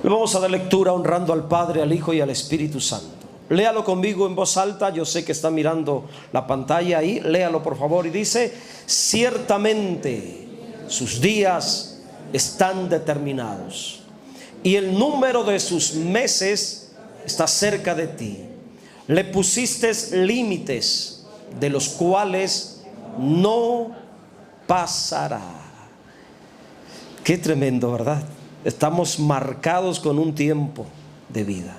Le vamos a dar lectura honrando al Padre, al Hijo y al Espíritu Santo. Léalo conmigo en voz alta. Yo sé que está mirando la pantalla ahí. Léalo por favor y dice: ciertamente sus días están determinados y el número de sus meses está cerca de ti. Le pusiste límites de los cuales no pasará. Qué tremendo, ¿verdad? Estamos marcados con un tiempo de vida.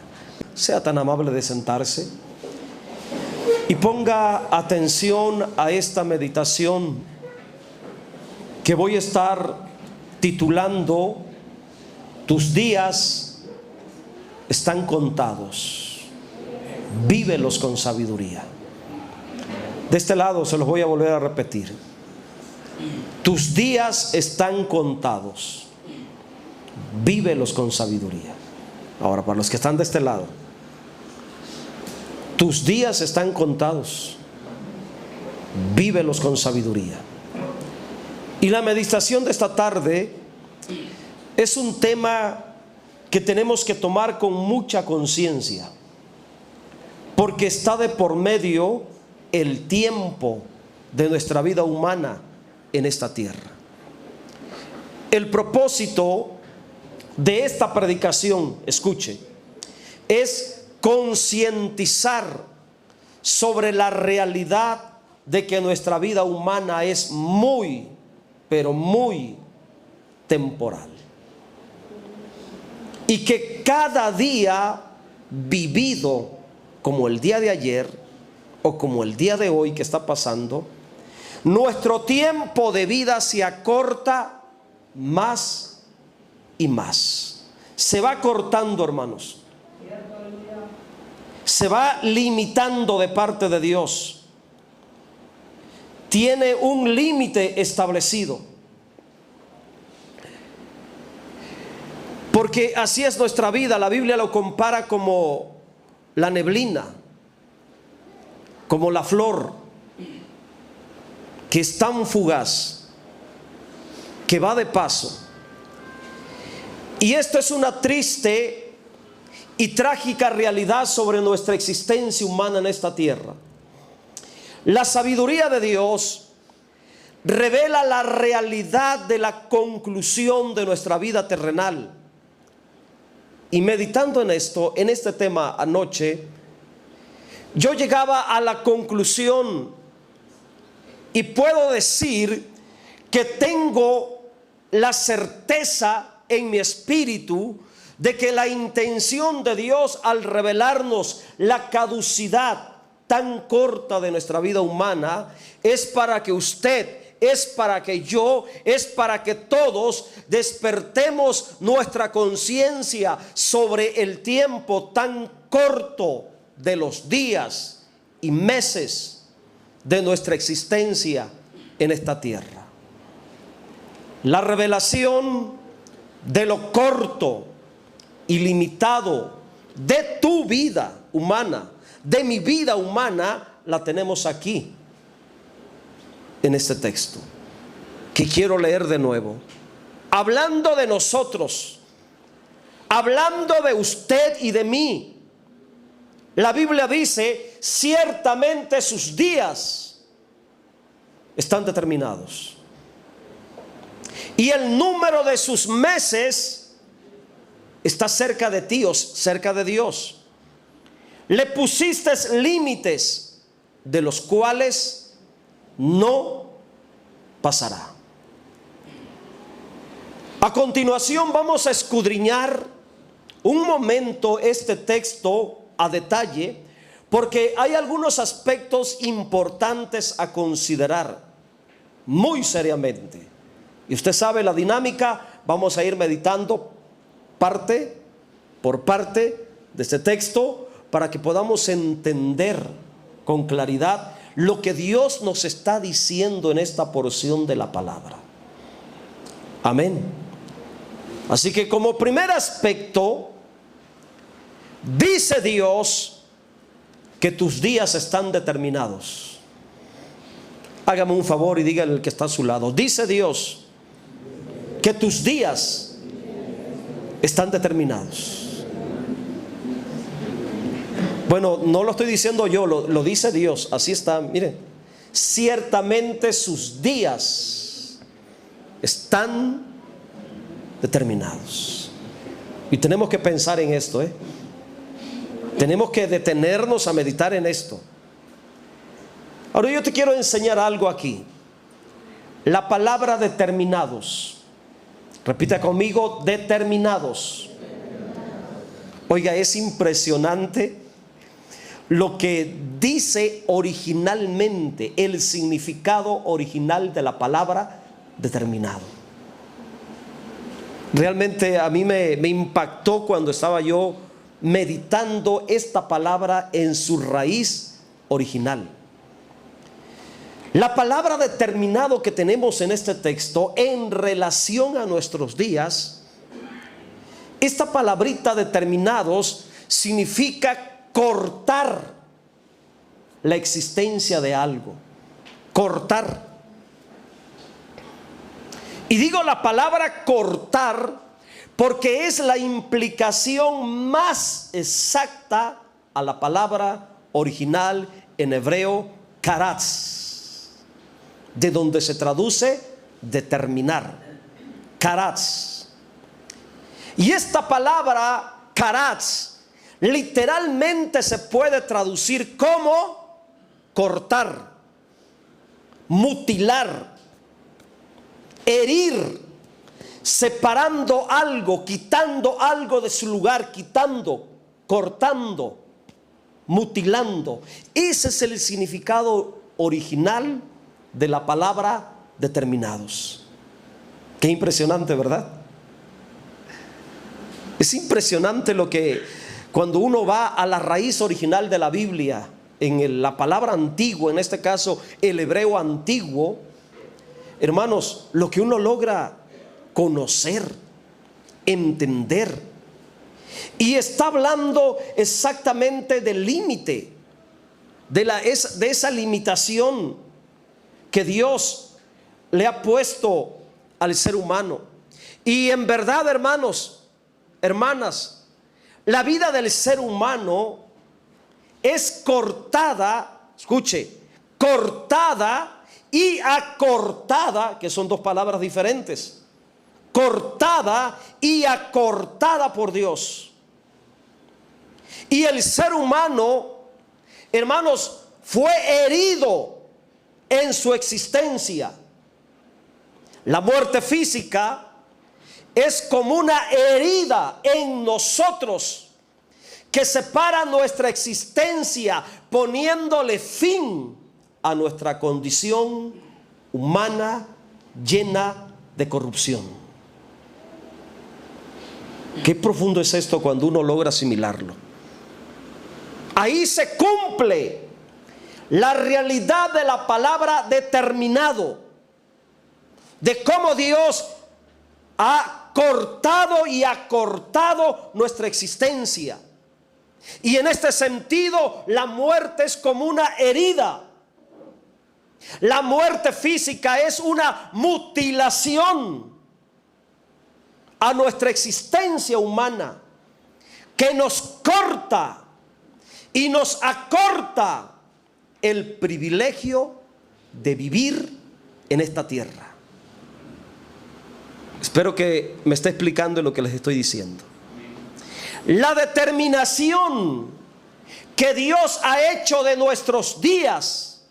Sea tan amable de sentarse y ponga atención a esta meditación que voy a estar titulando: tus días están contados, vívelos con sabiduría. De este lado se los voy a volver a repetir: tus días están contados, vívelos con sabiduría. Ahora, para los que están de este lado, tus días están contados, vívelos con sabiduría. Y la meditación de esta tarde es un tema que tenemos que tomar con mucha conciencia, porque está de por medio el tiempo de nuestra vida humana en esta tierra. El propósito de esta predicación, escuche, es concientizar sobre la realidad de que nuestra vida humana es muy, pero muy temporal, y que cada día vivido como el día de ayer o como el día de hoy que está pasando, nuestro tiempo de vida se acorta más y más. Se va cortando, hermanos. Se va limitando de parte de Dios. Tiene un límite establecido. Porque así es nuestra vida. La Biblia lo compara como la neblina, como la flor, que es tan fugaz, que va de paso. Y esto es una triste y trágica realidad sobre nuestra existencia humana en esta tierra. La sabiduría de Dios revela la realidad de la conclusión de nuestra vida terrenal. Y meditando en esto, en este tema anoche, yo llegaba a la conclusión y puedo decir que tengo la certeza en mi espíritu de que la intención de Dios al revelarnos la caducidad tan corta de nuestra vida humana es para que usted, es para que yo, es para que todos despertemos nuestra conciencia sobre el tiempo tan corto de los días y meses de nuestra existencia en esta tierra. La revelación de lo corto y limitado de tu vida humana, de mi vida humana, la tenemos aquí en este texto que quiero leer de nuevo. Hablando de nosotros, hablando de usted y de mí, la Biblia dice: ciertamente sus días están determinados y el número de sus meses está cerca de ti, o cerca de Dios. Le pusiste límites de los cuales no pasará. A continuación vamos a escudriñar un momento este texto a detalle, porque hay algunos aspectos importantes a considerar muy seriamente. Y usted sabe la dinámica. Vamos a ir meditando parte por parte de este texto para que podamos entender con claridad lo que Dios nos está diciendo en esta porción de la palabra. Amén. Así que como primer aspecto, dice Dios que tus días están determinados. Hágame un favor y dígale al que está a su lado: dice Dios que tus días están determinados. Bueno, no lo estoy diciendo yo, lo dice Dios. Así está, miren. Ciertamente sus días están determinados. Y tenemos que pensar en esto, Tenemos que detenernos a meditar en esto. Ahora yo te quiero enseñar algo aquí. La palabra determinados. Repita conmigo, determinados. Oiga, es impresionante lo que dice originalmente, el significado original de la palabra determinado. Realmente a mí me impactó cuando estaba yo meditando esta palabra en su raíz original. La palabra determinado que tenemos en este texto en relación a nuestros días, esta palabrita determinados significa cortar la existencia de algo. Cortar. Y digo la palabra cortar porque es la implicación más exacta a la palabra original en hebreo karatz, de donde se traduce determinar. Karatz. Y esta palabra karatz literalmente se puede traducir como cortar, mutilar, herir, separando algo, quitando algo de su lugar, quitando, cortando, mutilando. Ese es el significado original de la palabra determinados. Qué impresionante, ¿verdad? Es impresionante lo que cuando uno va a la raíz original de la Biblia, en la palabra antigua, en este caso el hebreo antiguo, hermanos, lo que uno logra conocer, entender. Y está hablando exactamente del límite, de esa limitación que Dios le ha puesto al ser humano. Y en verdad, hermanos, hermanas, la vida del ser humano es cortada, escuche, cortada y acortada, que son dos palabras diferentes. Cortada y acortada por Dios. Y el ser humano, hermanos, fue herido en su existencia. La muerte física es como una herida en nosotros que separa nuestra existencia, poniéndole fin a nuestra condición humana llena de corrupción. Qué profundo es esto cuando uno logra asimilarlo. Ahí se cumple la realidad de la palabra determinado, de cómo Dios ha cortado y acortado nuestra existencia. Y en este sentido, la muerte es como una herida. La muerte física es una mutilación a nuestra existencia humana, que nos corta y nos acorta el privilegio de vivir en esta tierra. Espero que me esté explicando lo que les estoy diciendo. La determinación que Dios ha hecho de nuestros días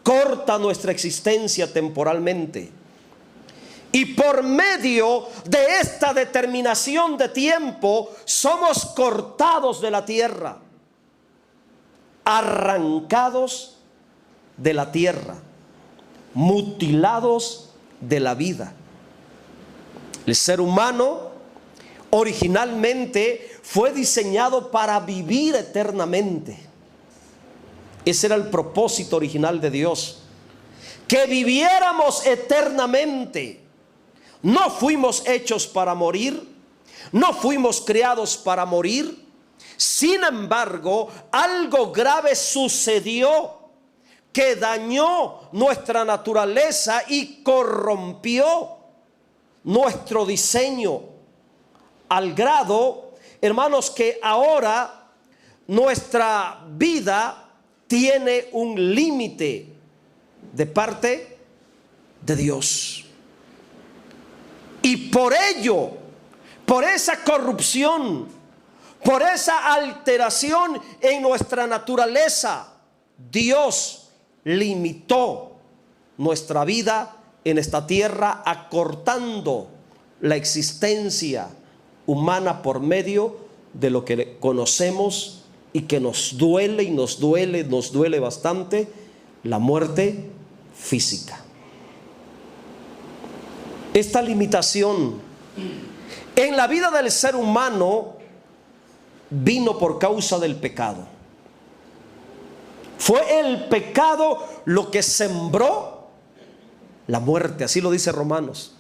corta nuestra existencia temporalmente. Y por medio de esta determinación de tiempo somos cortados de la tierra, arrancados de la tierra, mutilados de la vida. El ser humano originalmente fue diseñado para vivir eternamente. Ese era el propósito original de Dios, que viviéramos eternamente. No fuimos hechos para morir, no fuimos creados para morir. Sin embargo, algo grave sucedió que dañó nuestra naturaleza y corrompió nuestro diseño al grado, hermanos, que ahora nuestra vida tiene un límite de parte de Dios. Y por ello, por esa corrupción, por esa alteración en nuestra naturaleza, Dios limitó nuestra vida en esta tierra, acortando la existencia humana por medio de lo que conocemos y que nos duele y nos duele bastante, la muerte física. Esta limitación en la vida del ser humano vino por causa del pecado. Fue el pecado lo que sembró la muerte. Así lo dice Romanos,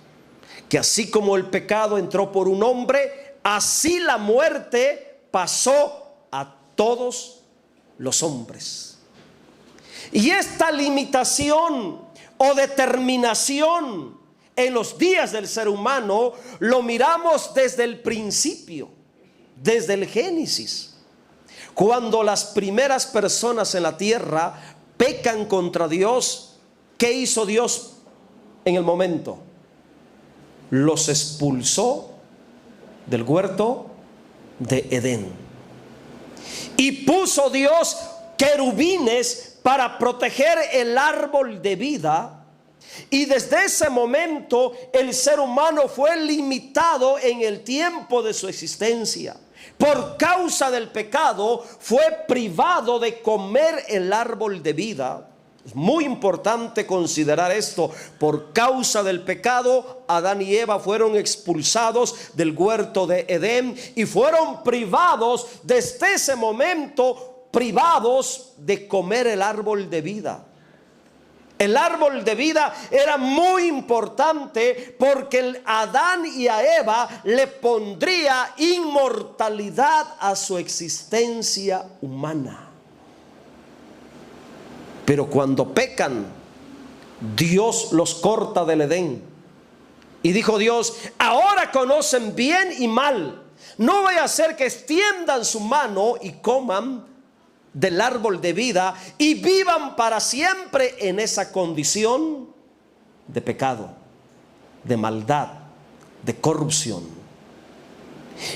que así como el pecado entró por un hombre, así la muerte pasó a todos los hombres. Y esta limitación o determinación en los días del ser humano lo miramos desde el principio, desde el Génesis, cuando las primeras personas en la tierra pecan contra Dios. ¿Qué hizo Dios en el momento? Los expulsó del huerto de Edén, y puso Dios querubines para proteger el árbol de vida. Y desde ese momento el ser humano fue limitado en el tiempo de su existencia. Por causa del pecado fue privado de comer el árbol de vida. Es muy importante considerar esto. Por causa del pecado, Adán y Eva fueron expulsados del huerto de Edén y fueron privados desde ese momento, privados de comer el árbol de vida. El árbol de vida era muy importante porque a Adán y a Eva le pondría inmortalidad a su existencia humana. Pero cuando pecan, Dios los corta del Edén. Y dijo Dios: ahora conocen bien y mal. No vaya a ser que extiendan su mano y coman del árbol de vida y vivan para siempre en esa condición de pecado, de maldad, de corrupción.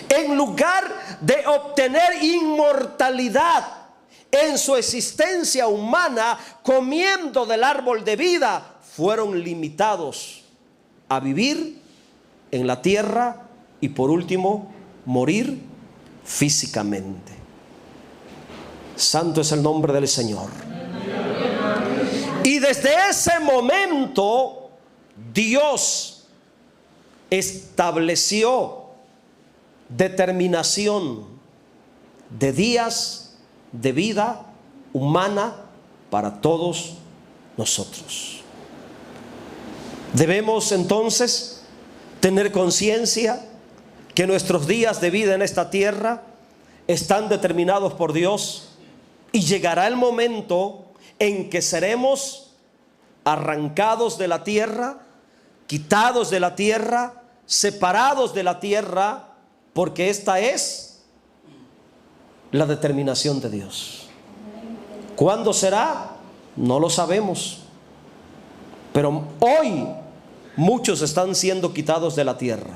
En lugar de obtener inmortalidad en su existencia humana comiendo del árbol de vida, fueron limitados a vivir en la tierra y por último morir físicamente. Santo es el nombre del Señor. Y desde ese momento Dios estableció determinación de días de vida humana para todos nosotros. Debemos entonces tener conciencia que nuestros días de vida en esta tierra están determinados por Dios. Y llegará el momento en que seremos arrancados de la tierra, quitados de la tierra, separados de la tierra, porque esta es la determinación de Dios. ¿Cuándo será? No lo sabemos. Pero hoy muchos están siendo quitados de la tierra.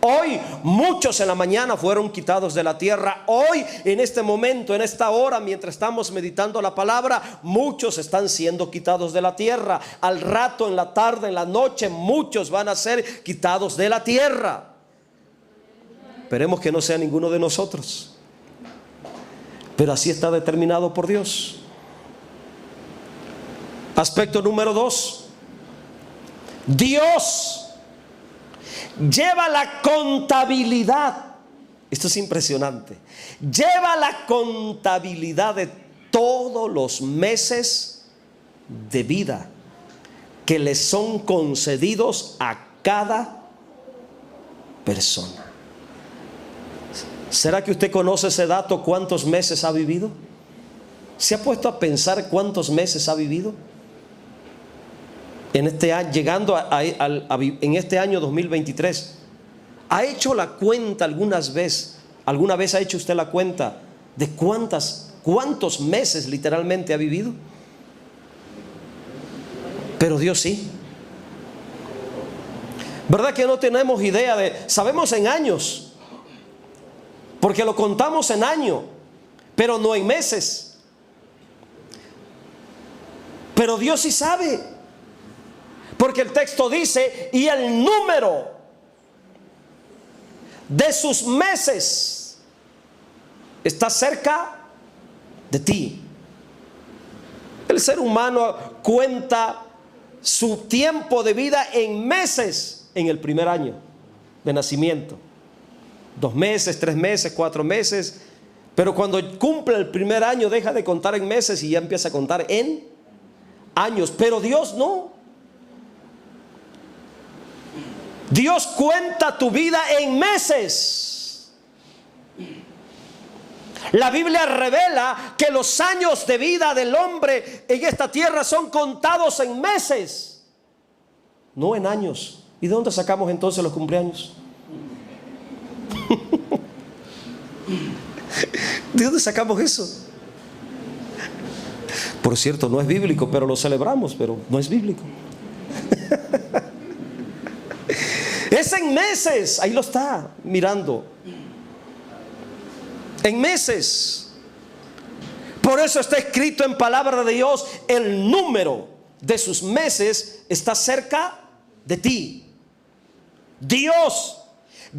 Hoy muchos en la mañana fueron quitados de la tierra. Hoy, en este momento, en esta hora, mientras estamos meditando la palabra, muchos están siendo quitados de la tierra. Al rato, en la tarde, en la noche, muchos van a ser quitados de la tierra. Esperemos que no sea ninguno de nosotros, pero así está determinado por Dios. Aspecto número 2. Dios lleva la contabilidad. Esto es impresionante. Lleva la contabilidad de todos los meses de vida que le son concedidos a cada persona. ¿Será que usted conoce ese dato? ¿Cuántos meses ha vivido? ¿Se ha puesto a pensar cuántos meses ha vivido? En este año, llegando en este año 2023, ¿Ha hecho la cuenta algunas veces? ¿Alguna vez ha hecho usted la cuenta de cuántos meses literalmente ha vivido? Pero Dios sí. ¿Verdad que no tenemos idea sabemos en años? Porque lo contamos en año, pero no en meses. Pero Dios sí sabe. Porque el texto dice, y el número de sus meses está cerca de ti. El ser humano cuenta su tiempo de vida en meses en el primer año de nacimiento. 2 meses, 3 meses, 4 meses. Pero cuando cumple el primer año deja de contar en meses y ya empieza a contar en años. Pero Dios no. Dios cuenta tu vida en meses. La Biblia revela que los años de vida del hombre en esta tierra son contados en meses, no en años. ¿Y de dónde sacamos entonces los cumpleaños? ¿De dónde sacamos eso? Por cierto, no es bíblico, pero lo celebramos, pero no es bíblico. Es en meses, ahí lo está mirando. En meses. Por eso está escrito en palabra de Dios, el número de sus meses está cerca de ti. Dios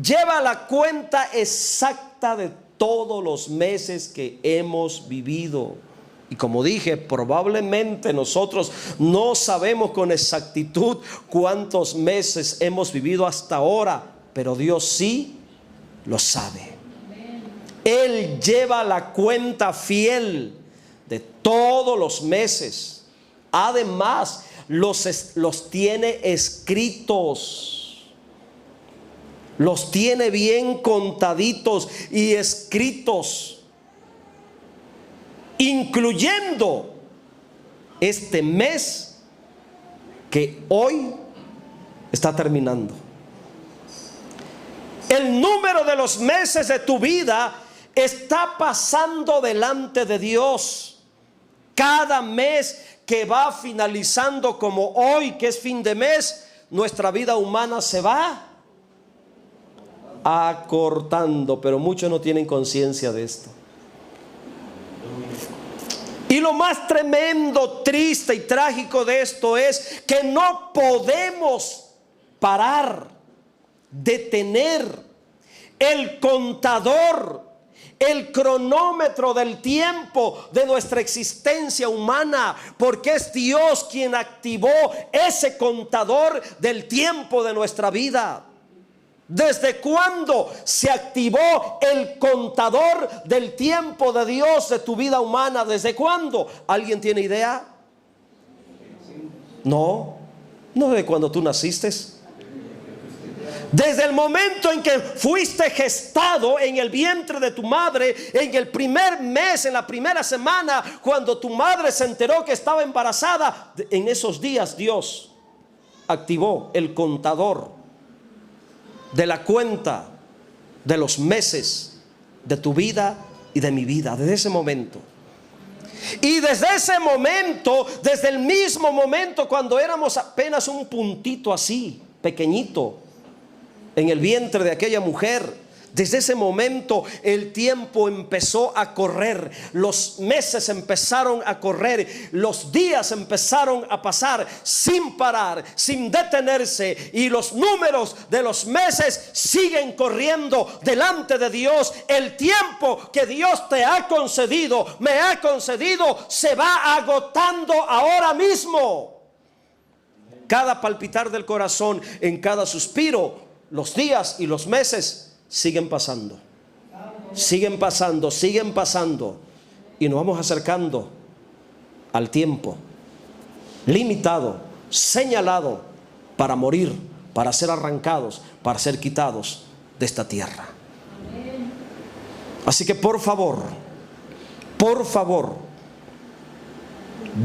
lleva la cuenta exacta de todos los meses que hemos vivido. Y como dije, probablemente nosotros no sabemos con exactitud cuántos meses hemos vivido hasta ahora, pero Dios sí lo sabe. Él lleva la cuenta fiel de todos los meses. Además, los tiene escritos. Los tiene bien contaditos y escritos, incluyendo este mes que hoy está terminando. El número de los meses de tu vida está pasando delante de Dios. Cada mes que va finalizando, como hoy que es fin de mes, nuestra vida humana se va acortando, pero muchos no tienen conciencia de esto. Y lo más tremendo, triste y trágico de esto es que no podemos parar, detener el contador, el cronómetro del tiempo de nuestra existencia humana, porque es Dios quien activó ese contador del tiempo de nuestra vida. ¿Desde cuándo se activó el contador del tiempo de Dios de tu vida humana? ¿Desde cuándo? ¿Alguien tiene idea? No de cuando tú naciste. Desde el momento en que fuiste gestado en el vientre de tu madre, en el primer mes, en la primera semana, cuando tu madre se enteró que estaba embarazada, en esos días Dios activó el contador de la cuenta de los meses de tu vida y de mi vida, desde ese momento. Y desde ese momento, desde el mismo momento cuando éramos apenas un puntito así, pequeñito, en el vientre de aquella mujer, desde ese momento el tiempo empezó a correr, los meses empezaron a correr, los días empezaron a pasar sin parar, sin detenerse, y los números de los meses siguen corriendo delante de Dios. El tiempo que Dios te ha concedido, me ha concedido, se va agotando ahora mismo. Cada palpitar del corazón, en cada suspiro, los días y los meses siguen pasando, siguen pasando, siguen pasando, y nos vamos acercando al tiempo limitado, señalado para morir, para ser arrancados, para ser quitados de esta tierra. Así que por favor,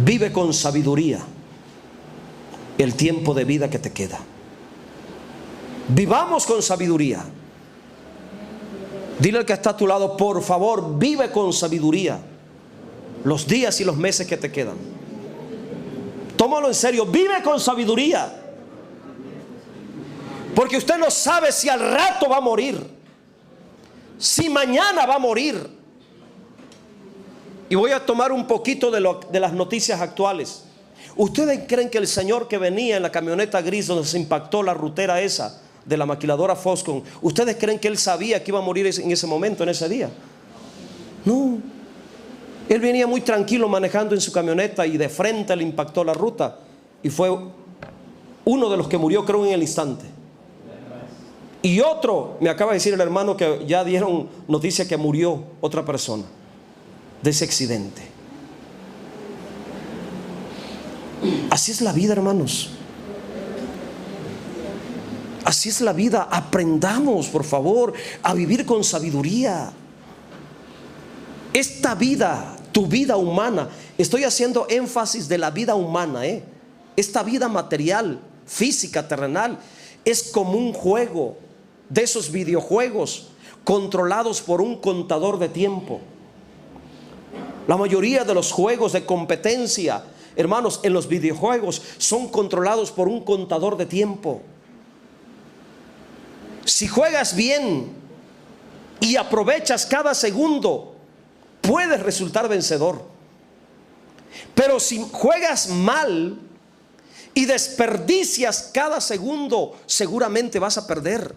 vive con sabiduría el tiempo de vida que te queda. Vivamos con sabiduría. Dile al que está a tu lado, por favor, vive con sabiduría los días y los meses que te quedan. Tómalo en serio, vive con sabiduría. Porque usted no sabe si al rato va a morir, si mañana va a morir. Y voy a tomar un poquito de las noticias actuales. ¿Ustedes creen que el señor que venía en la camioneta gris donde se impactó la rutera esa de la maquiladora Foxconn, ustedes creen que él sabía que iba a morir en ese momento, en ese día? No. Él venía muy tranquilo manejando en su camioneta y de frente le impactó la ruta y fue uno de los que murió, creo, en el instante. Y otro, me acaba de decir el hermano que ya dieron noticia que murió otra persona de ese accidente. Así es la vida, hermanos. Así es la vida. Aprendamos, por favor, a vivir con sabiduría. Esta vida, tu vida humana, estoy haciendo énfasis de la vida humana, esta vida material, física, terrenal, es como un juego de esos videojuegos controlados por un contador de tiempo. La mayoría de los juegos de competencia, hermanos, en los videojuegos son controlados por un contador de tiempo. Si juegas bien y aprovechas cada segundo, puedes resultar vencedor. Pero si juegas mal y desperdicias cada segundo, seguramente vas a perder.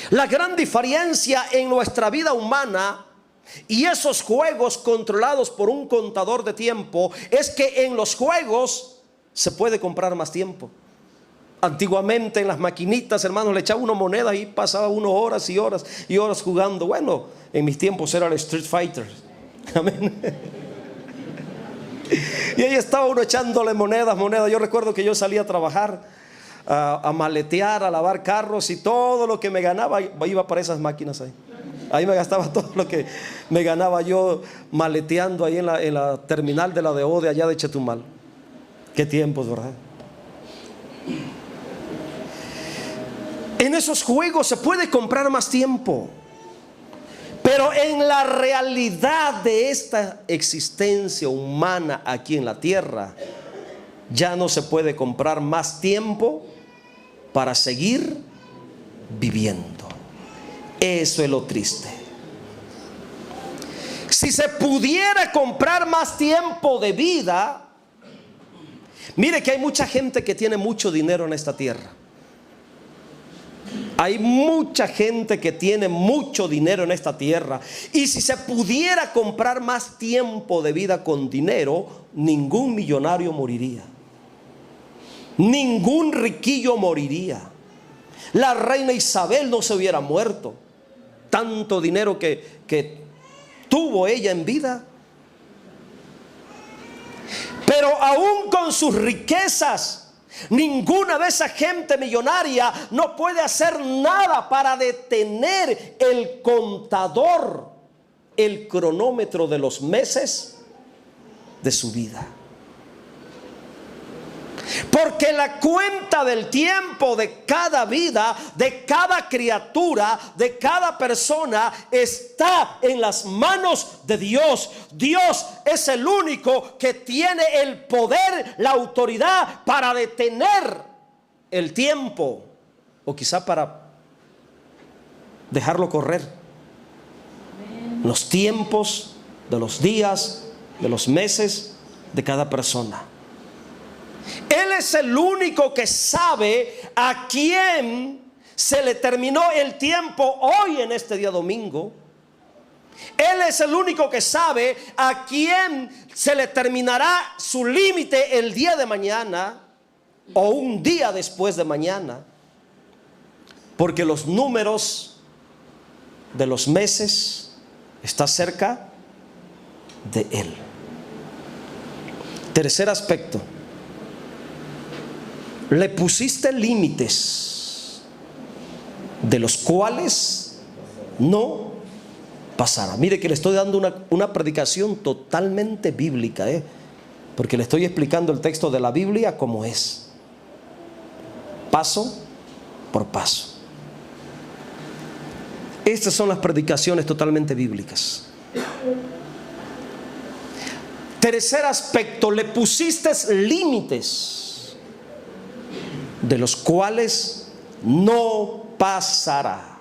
La gran diferencia en nuestra vida humana y esos juegos controlados por un contador de tiempo es que en los juegos se puede comprar más tiempo. Antiguamente en las maquinitas, hermanos, le echaba una moneda y pasaba uno horas y horas y horas jugando. Bueno, en mis tiempos era el Street Fighter. Amén. Y ahí estaba uno echándole monedas. Yo recuerdo que yo salía a trabajar, a maletear, a lavar carros, y todo lo que me ganaba iba para esas máquinas ahí. Ahí me gastaba todo lo que me ganaba yo maleteando ahí en la terminal de la DO de allá de Chetumal. Qué tiempos, ¿verdad? En esos juegos se puede comprar más tiempo. Pero en la realidad de esta existencia humana aquí en la tierra, ya no se puede comprar más tiempo para seguir viviendo. Eso es lo triste. Si se pudiera comprar más tiempo de vida, mire que hay mucha gente que tiene mucho dinero en esta tierra. Hay mucha gente que tiene mucho dinero en esta tierra. Y si se pudiera comprar más tiempo de vida con dinero, ningún millonario moriría. Ningún riquillo moriría. La reina Isabel no se hubiera muerto. Tanto dinero que tuvo ella en vida. Pero aún con sus riquezas, ninguna de esa gente millonaria no puede hacer nada para detener el contador, el cronómetro de los meses de su vida. Porque la cuenta del tiempo de cada vida, de cada criatura, de cada persona está en las manos de Dios. Dios es el único que tiene el poder, la autoridad para detener el tiempo, o quizá para dejarlo correr. Los tiempos de los días, de los meses de cada persona. Él es el único que sabe a quién se le terminó el tiempo hoy en este día domingo. Él es el único que sabe a quién se le terminará su límite el día de mañana o un día después de mañana. Porque los números de los meses están cerca de Él. Tercer aspecto. Le pusiste límites de los cuales no pasará. Mire que le estoy dando una predicación totalmente bíblica, porque le estoy explicando el texto de la Biblia como es, paso por paso. Estas son las predicaciones totalmente bíblicas. Tercer aspecto, le pusiste límites de los cuales no pasará.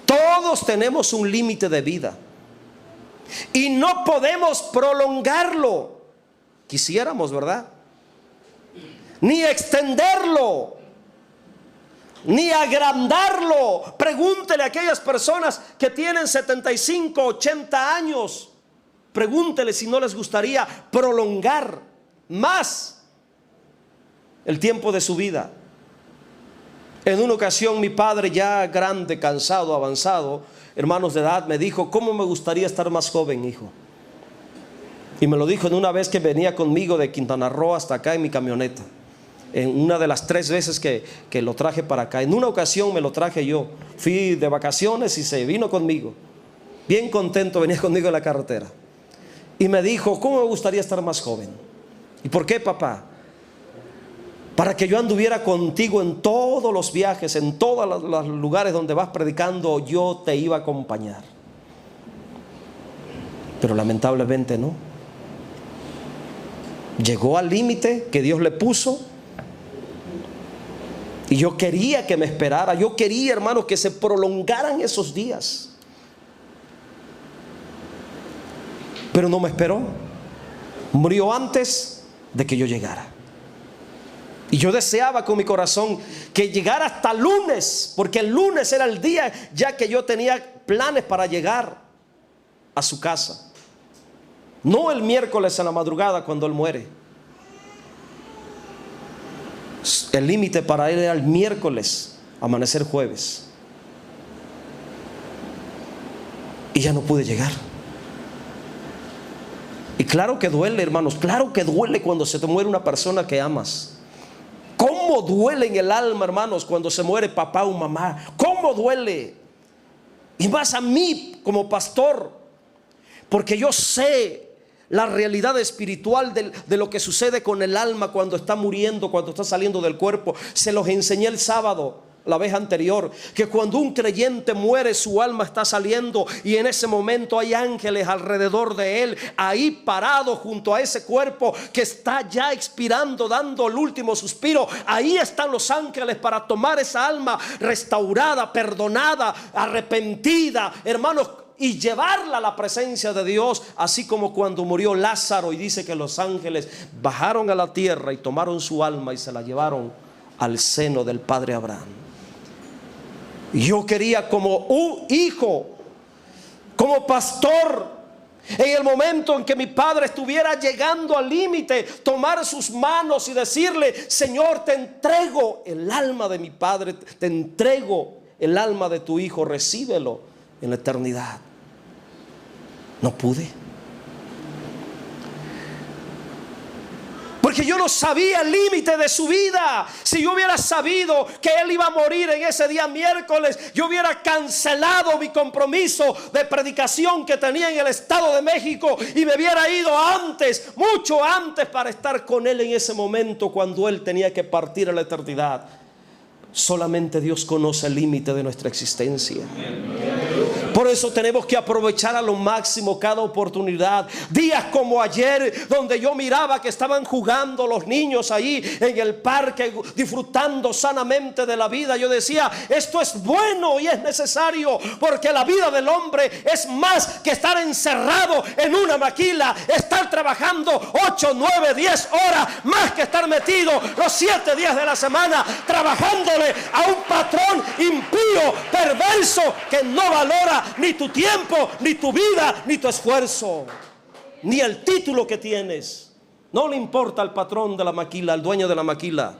Todos tenemos un límite de vida y no podemos prolongarlo. Quisiéramos, ¿verdad? Ni extenderlo, ni agrandarlo. Pregúntele a aquellas personas que tienen 75, 80 años. Pregúntele si no les gustaría prolongar más el tiempo de su vida. En una ocasión mi padre, ya grande, cansado, avanzado, hermanos de edad, me dijo: ¿cómo me gustaría estar más joven, hijo? Y me lo dijo en una vez que venía conmigo de Quintana Roo hasta acá en mi camioneta. En una de las 3 veces que lo traje para acá. En una ocasión me lo traje yo. Fui de vacaciones y se vino conmigo. Bien contento, venía conmigo en la carretera. Y me dijo: ¿cómo me gustaría estar más joven? ¿Y por qué, papá? Para que yo anduviera contigo en todos los viajes, en todos los lugares donde vas predicando, yo te iba a acompañar. Pero lamentablemente no. Llegó al límite que Dios le puso. Y yo quería que me esperara. Yo quería, hermanos, que se prolongaran esos días. Pero no me esperó. Murió antes de que yo llegara. Y yo deseaba con mi corazón que llegara hasta lunes, porque el lunes era el día ya que yo tenía planes para llegar a su casa. No el miércoles en la madrugada cuando él muere. El límite para él era el miércoles, amanecer jueves. Y ya no pude llegar. Y claro que duele, hermanos, claro que duele cuando se te muere una persona que amas. ¿Cómo duele en el alma, hermanos, cuando se muere papá o mamá? ¿Cómo duele? Y más a mí como pastor, porque yo sé la realidad espiritual de lo que sucede con el alma cuando está muriendo, cuando está saliendo del cuerpo. Se los enseñé el sábado, la vez anterior, que cuando un creyente muere, su alma está saliendo y en ese momento hay ángeles alrededor de él, ahí parado junto a ese cuerpo que está ya expirando, dando el último suspiro. Ahí están los ángeles para tomar esa alma restaurada, perdonada, arrepentida, hermanos, y llevarla a la presencia de Dios, así como cuando murió Lázaro, y dice que los ángeles bajaron a la tierra y tomaron su alma y se la llevaron al seno del Padre Abraham. Yo quería, como un hijo, como pastor, en el momento en que mi padre estuviera llegando al límite, tomar sus manos y decirle: Señor, te entrego el alma de mi padre, te entrego el alma de tu hijo, recíbelo en la eternidad. No pude, porque yo no sabía el límite de su vida. Si yo hubiera sabido que él iba a morir en ese día miércoles, yo hubiera cancelado mi compromiso de predicación que tenía en el Estado de México y me hubiera ido antes, mucho antes, para estar con él en ese momento cuando él tenía que partir a la eternidad. Solamente Dios conoce el límite de nuestra existencia. Por eso tenemos que aprovechar a lo máximo cada oportunidad. Días como ayer, donde yo miraba que estaban jugando los niños ahí en el parque, disfrutando sanamente de la vida, yo decía: esto es bueno y es necesario, porque la vida del hombre es más que estar encerrado en una maquila, estar trabajando 8, 9, 10 horas, más que estar metido los 7 días de la semana trabajándole a un patrón impío, perverso, que no valora ni tu tiempo, ni tu vida, ni tu esfuerzo, ni el título que tienes. No le importa al patrón de la maquila, al dueño de la maquila.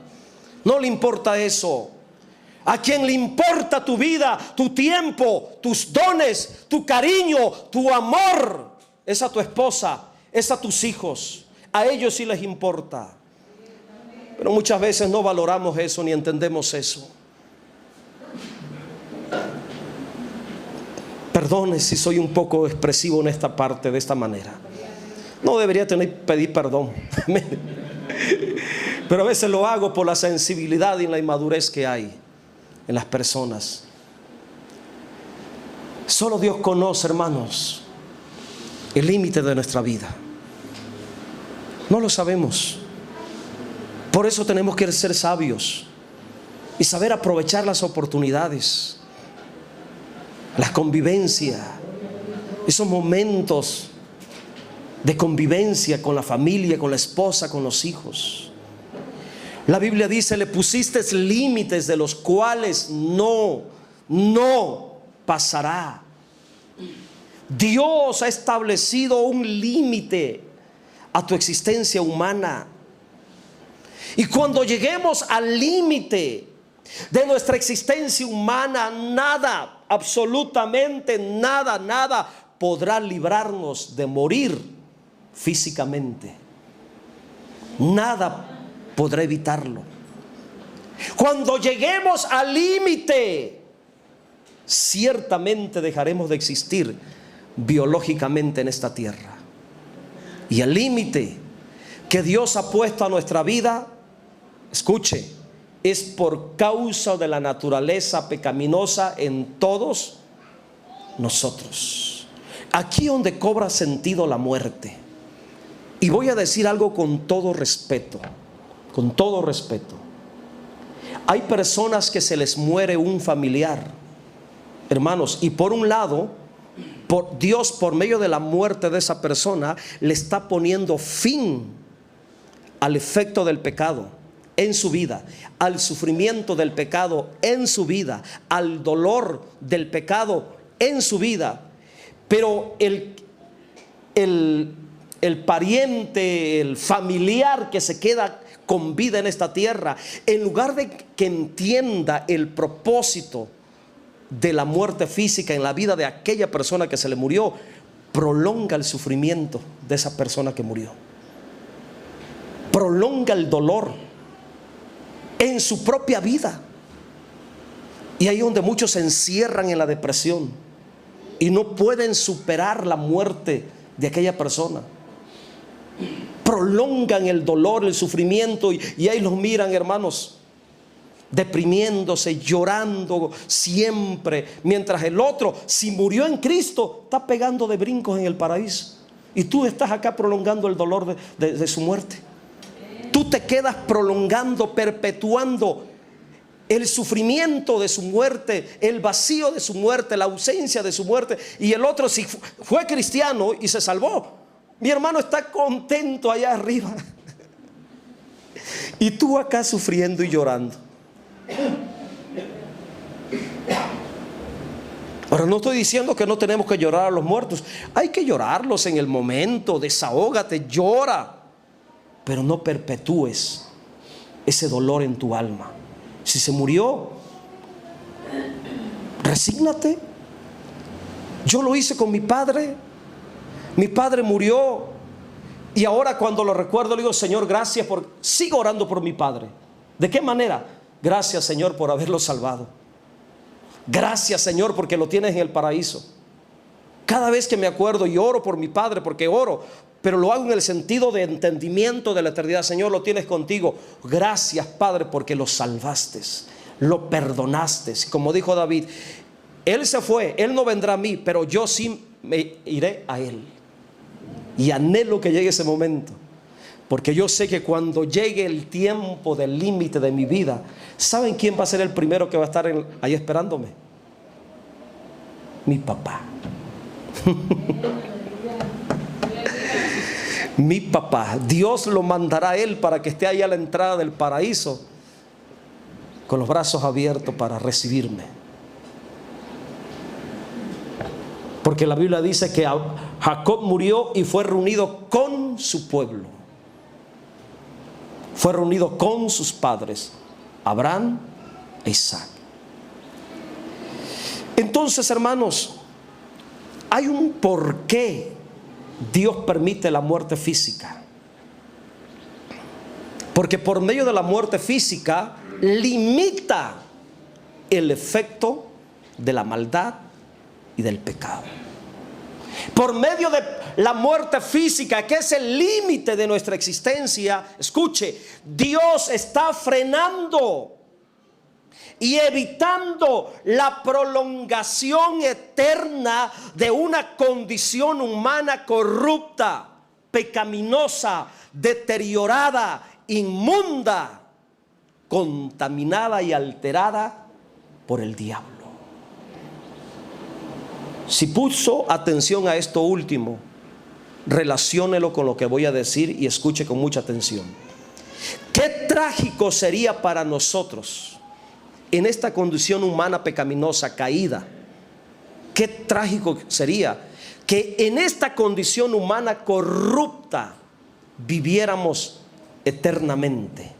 No le importa eso. A quien le importa tu vida, tu tiempo, tus dones, tu cariño, tu amor, es a tu esposa, es a tus hijos. A ellos sí les importa. Pero muchas veces no valoramos eso ni entendemos eso. Perdone si soy un poco expresivo en esta parte, de esta manera. No debería pedir perdón. Pero a veces lo hago por la sensibilidad y la inmadurez que hay en las personas. Solo Dios conoce, hermanos, el límite de nuestra vida. No lo sabemos. Por eso tenemos que ser sabios y saber aprovechar las oportunidades, la convivencia, esos momentos de convivencia con la familia, con la esposa, con los hijos. La Biblia dice: le pusiste límites de los cuales no pasará. Dios ha establecido un límite a tu existencia humana. Y cuando lleguemos al límite de nuestra existencia humana, nada, absolutamente nada podrá librarnos de morir físicamente. Nada podrá evitarlo. Cuando lleguemos al límite, ciertamente dejaremos de existir biológicamente en esta tierra. Y el límite que Dios ha puesto a nuestra vida, escuche, es por causa de la naturaleza pecaminosa en todos nosotros. Aquí donde cobra sentido la muerte. Y voy a decir algo con todo respeto. Con todo respeto. Hay personas que se les muere un familiar, hermanos, y por un lado, Dios, por medio de la muerte de esa persona, le está poniendo fin al efecto del pecado en su vida, al sufrimiento del pecado en su vida, al dolor del pecado en su vida. Pero el pariente, el familiar que se queda con vida en esta tierra, en lugar de que entienda el propósito de la muerte física en la vida de aquella persona que se le murió, prolonga el sufrimiento de esa persona que murió, prolonga el dolor en su propia vida. Y ahí es donde muchos se encierran en la depresión y no pueden superar la muerte de aquella persona. Prolongan el dolor, el sufrimiento, y ahí los miran, hermanos, deprimiéndose, llorando siempre, mientras el otro, si murió en Cristo, está pegando de brincos en el paraíso, y tú estás acá prolongando el dolor de su muerte. Tú te quedas prolongando, perpetuando el sufrimiento de su muerte, el vacío de su muerte, la ausencia de su muerte. Y el otro, si fue cristiano y se salvó, mi hermano está contento allá arriba, y tú acá sufriendo y llorando. Ahora, no estoy diciendo que no tenemos que llorar a los muertos. Hay que llorarlos en el momento, desahógate, llora, pero no perpetúes ese dolor en tu alma. Si se murió, resígnate. Yo lo hice con mi padre. Mi padre murió, y ahora cuando lo recuerdo le digo: Señor, gracias sigo orando por mi padre. ¿De qué manera? Gracias, Señor, por haberlo salvado. Gracias, Señor, porque lo tienes en el paraíso. Cada vez que me acuerdo y oro por mi padre, porque oro, pero lo hago en el sentido de entendimiento de la eternidad. Señor, lo tienes contigo. Gracias, Padre, porque lo salvaste, lo perdonaste. Como dijo David, él se fue, él no vendrá a mí, pero yo sí me iré a él. Y anhelo que llegue ese momento, porque yo sé que cuando llegue el tiempo del límite de mi vida, ¿saben quién va a ser el primero que va a estar ahí esperándome? Mi papá. Mi papá. Dios lo mandará a él para que esté ahí a la entrada del paraíso, con los brazos abiertos para recibirme. Porque la Biblia dice que Jacob murió y fue reunido con su pueblo. Fue reunido con sus padres, Abraham e Isaac. Entonces, hermanos, hay un porqué Dios permite la muerte física. Porque por medio de la muerte física limita el efecto de la maldad y del pecado. Por medio de la muerte física, que es el límite de nuestra existencia, escuche, Dios está frenando y evitando la prolongación eterna de una condición humana corrupta, pecaminosa, deteriorada, inmunda, contaminada y alterada por el diablo. Si puso atención a esto último, relaciónelo con lo que voy a decir y escuche con mucha atención. Qué trágico sería para nosotros en esta condición humana pecaminosa, caída. Qué trágico sería que en esta condición humana corrupta viviéramos eternamente.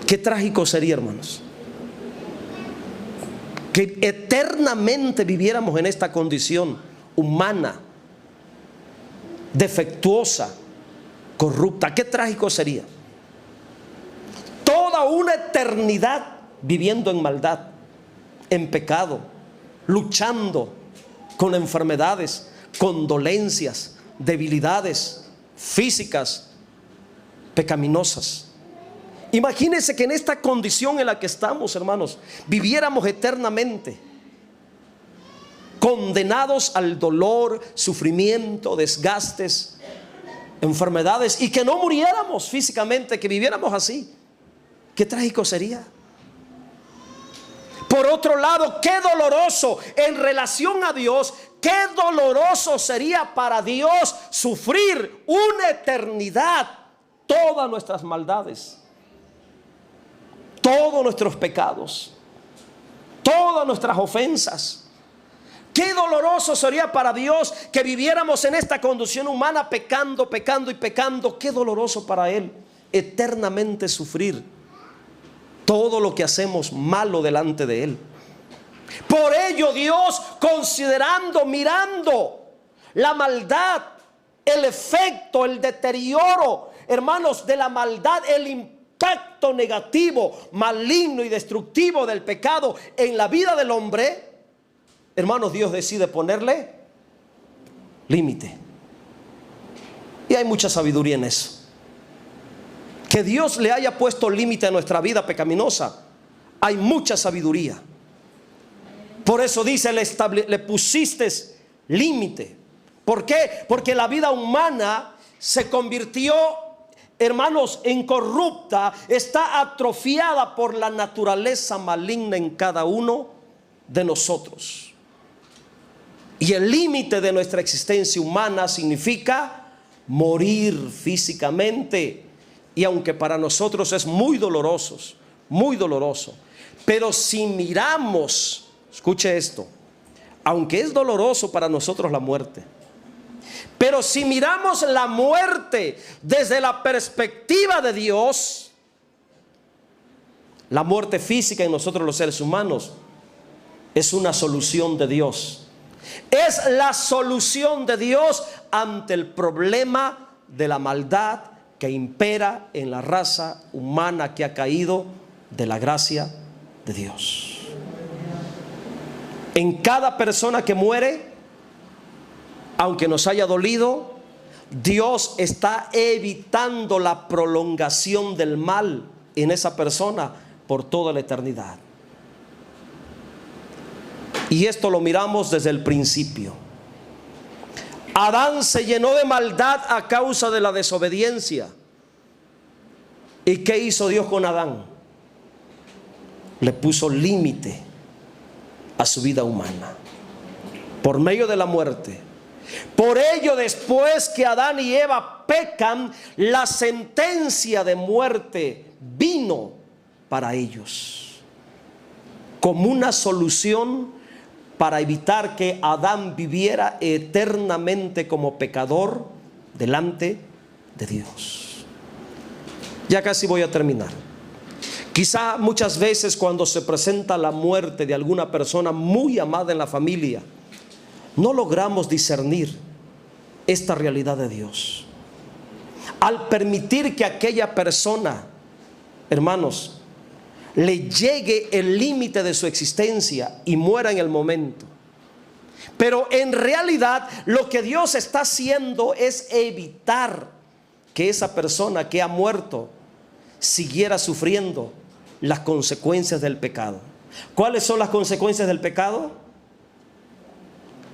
Qué trágico sería, hermanos, que eternamente viviéramos en esta condición humana, defectuosa, corrupta. Qué trágico sería. Toda una eternidad viviendo en maldad, en pecado, luchando con enfermedades, con dolencias, debilidades físicas, pecaminosas. Imagínense que en esta condición en la que estamos, hermanos, viviéramos eternamente, condenados al dolor, sufrimiento, desgastes, enfermedades, y que no muriéramos físicamente, que viviéramos así. Qué trágico sería. Por otro lado, qué doloroso en relación a Dios, qué doloroso sería para Dios sufrir una eternidad todas nuestras maldades, todos nuestros pecados, todas nuestras ofensas. Qué doloroso sería para Dios que viviéramos en esta condición humana pecando, pecando y pecando. Qué doloroso para Él eternamente sufrir todo lo que hacemos malo delante de Él. Por ello Dios, considerando, mirando la maldad, el efecto, el deterioro, hermanos, de la maldad, el impacto negativo, maligno y destructivo del pecado en la vida del hombre, hermanos, Dios decide ponerle límite. Y hay mucha sabiduría en eso. Que Dios le haya puesto límite a nuestra vida pecaminosa, hay mucha sabiduría. Por eso dice, le pusiste límite. ¿Por qué? Porque la vida humana se convirtió, hermanos, en corrupta, está atrofiada por la naturaleza maligna en cada uno de nosotros. Y el límite de nuestra existencia humana significa morir físicamente. Y aunque para nosotros es muy doloroso, pero si miramos, escuche esto, aunque es doloroso para nosotros la muerte, pero si miramos la muerte desde la perspectiva de Dios, la muerte física en nosotros los seres humanos es una solución de Dios. Es la solución de Dios ante el problema de la maldad que impera en la raza humana que ha caído de la gracia de Dios. En cada persona que muere, aunque nos haya dolido, Dios está evitando la prolongación del mal en esa persona por toda la eternidad. Y esto lo miramos desde el principio. Adán se llenó de maldad a causa de la desobediencia. ¿Y qué hizo Dios con Adán? Le puso límite a su vida humana por medio de la muerte. Por ello, después que Adán y Eva pecan, la sentencia de muerte vino para ellos como una solución para evitar que Adán viviera eternamente como pecador delante de Dios. Ya casi voy a terminar. Quizá muchas veces cuando se presenta la muerte de alguna persona muy amada en la familia, no logramos discernir esta realidad de Dios. Al permitir que aquella persona, hermanos, le llegue el límite de su existencia y muera en el momento. Pero en realidad lo que Dios está haciendo es evitar que esa persona que ha muerto siguiera sufriendo las consecuencias del pecado. ¿Cuáles son las consecuencias del pecado?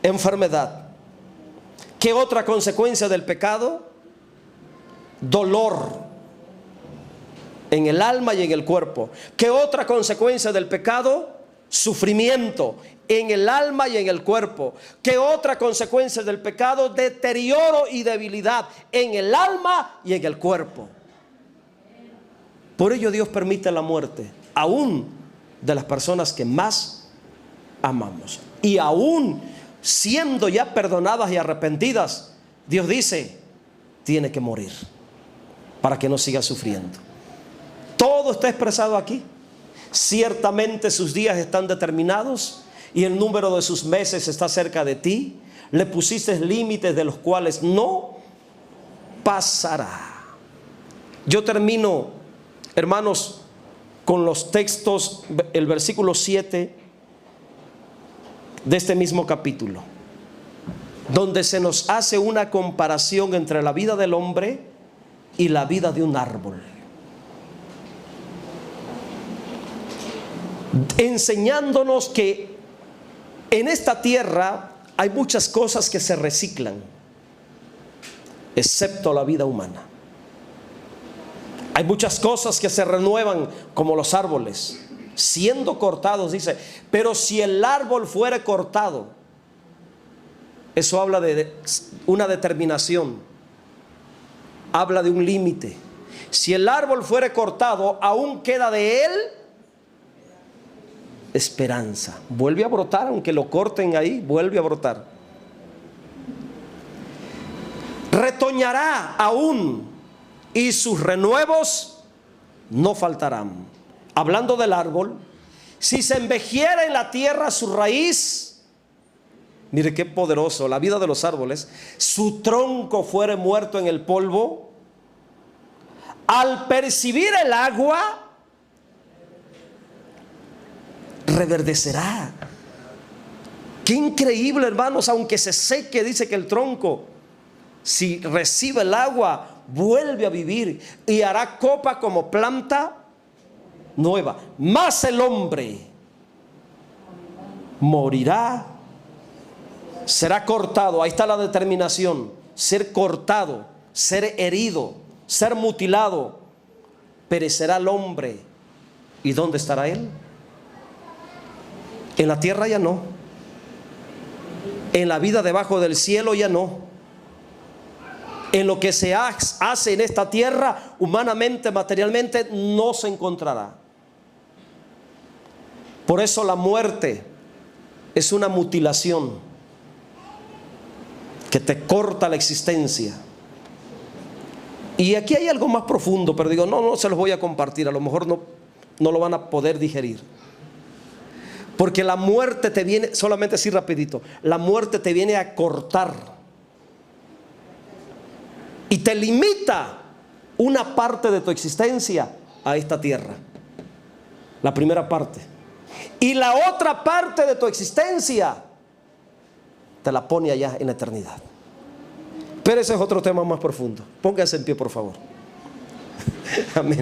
Enfermedad. ¿Qué otra consecuencia del pecado? Dolor en el alma y en el cuerpo. ¿Qué otra consecuencia del pecado? Sufrimiento en el alma y en el cuerpo. ¿Qué otra consecuencia del pecado? Deterioro y debilidad en el alma y en el cuerpo. Por ello Dios permite la muerte, aún de las personas que más amamos. Y aún siendo ya perdonadas y arrepentidas, Dios dice, tiene que morir para que no siga sufriendo. Todo está expresado aquí. Ciertamente sus días están determinados y el número de sus meses está cerca de ti. Le pusiste límites de los cuales no pasará. Yo termino, hermanos, con los textos, el versículo 7 de este mismo capítulo, donde se nos hace una comparación entre la vida del hombre y la vida de un árbol, enseñándonos que en esta tierra hay muchas cosas que se reciclan, excepto la vida humana. Hay muchas cosas que se renuevan, como los árboles, siendo cortados, dice. Pero si el árbol fuere cortado, eso habla de una determinación, habla de un límite. Si el árbol fuere cortado, aún queda de él esperanza. Vuelve a brotar, aunque lo corten ahí, vuelve a brotar. Retoñará aún, y sus renuevos no faltarán. Hablando del árbol, si se envejeciera en la tierra su raíz, mire qué poderoso la vida de los árboles, su tronco fuere muerto en el polvo, al percibir el agua, reverdecerá. Qué increíble, hermanos, aunque se seque, dice que el tronco, si recibe el agua, vuelve a vivir y hará copa como planta nueva. Mas el hombre morirá, será cortado. Ahí está la determinación: ser cortado, ser herido, ser mutilado. Perecerá el hombre. ¿Y dónde estará él? En la tierra ya no. En la vida debajo del cielo ya no. En lo que se hace en esta tierra, humanamente, materialmente, no se encontrará. Por eso la muerte es una mutilación que te corta la existencia. Y aquí hay algo más profundo, pero digo, no se los voy a compartir, a lo mejor no lo van a poder digerir. Porque la muerte te viene, solamente así rapidito, la muerte te viene a cortar y te limita una parte de tu existencia a esta tierra, la primera parte, y la otra parte de tu existencia te la pone allá en la eternidad. Pero ese es otro tema más profundo. Pónganse en pie, por favor. Amén.